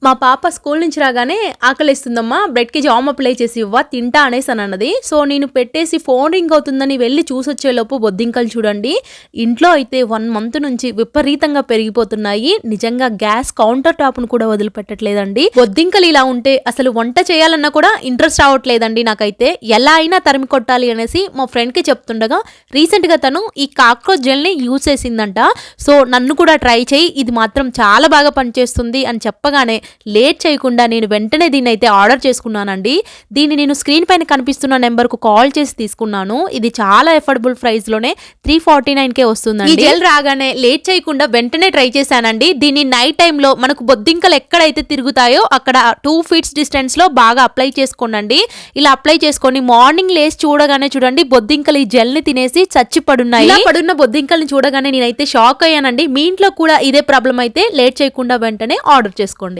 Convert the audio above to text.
మా పాప స్కూల్ నుంచి రాగానే ఆకలిస్తుందమ్మా, బ్రెడ్కి జామ్ అప్లై చేసి ఇవ్వ తింటా అనేసి అని అన్నది. సో నేను పెట్టేసి ఫోన్ రింగ్ అవుతుందని వెళ్ళి చూసొచ్చేలోపు బొద్దింకలు చూడండి ఇంట్లో అయితే 1 మంత్ నుంచి విపరీతంగా పెరిగిపోతున్నాయి. నిజంగా గ్యాస్ కౌంటర్ టాప్ను కూడా వదిలిపెట్టట్లేదండి. బొద్దింకలు ఇలా ఉంటే అసలు వంట చేయాలన్నా కూడా ఇంట్రెస్ట్ రావట్లేదండి నాకైతే. ఎలా అయినా తరిమి కొట్టాలి అనేసి మా ఫ్రెండ్కి చెప్తుండగా రీసెంట్గా తను ఈ కాక్రోచ్ జెల్ని యూజ్ చేసిందంట. సో నన్ను కూడా ట్రై చేయి, ఇది మాత్రం చాలా బాగా పనిచేస్తుంది అని చెప్పగానే లేట్ చేయకుండా నేను వెంటనే దీన్ని అయితే ఆర్డర్ చేసుకున్నానండి. దీన్ని నేను స్క్రీన్ పైన కనిపిస్తున్న నెంబర్కు కాల్ చేసి తీసుకున్నాను. ఇది చాలా ఎఫోర్డబుల్ ప్రైస్ లోనే 349కే వస్తుందండి. ఈ జెల్ రాగానే లేట్ చేయకుండా వెంటనే ట్రై చేశానండి. దీన్ని నైట్ టైంలో మనకు బొద్దింకలు ఎక్కడైతే తిరుగుతాయో అక్కడ 2 feet డిస్టెన్స్ లో బాగా అప్లై చేసుకోండి. ఇలా అప్లై చేసుకొని మార్నింగ్ లేసి చూడగానే చూడండి బొద్దింకలు ఈ జెల్ ని తినేసి చచ్చి పడున్నాయి. ఇలా పడున్న బొద్దింకల్ని చూడగానే నేనైతే షాక్ అయ్యానండి. మీ ఇంట్లో కూడా ఇదే ప్రాబ్లం అయితే లేట్ చేయకుండా వెంటనే ఆర్డర్ చేసుకోండి.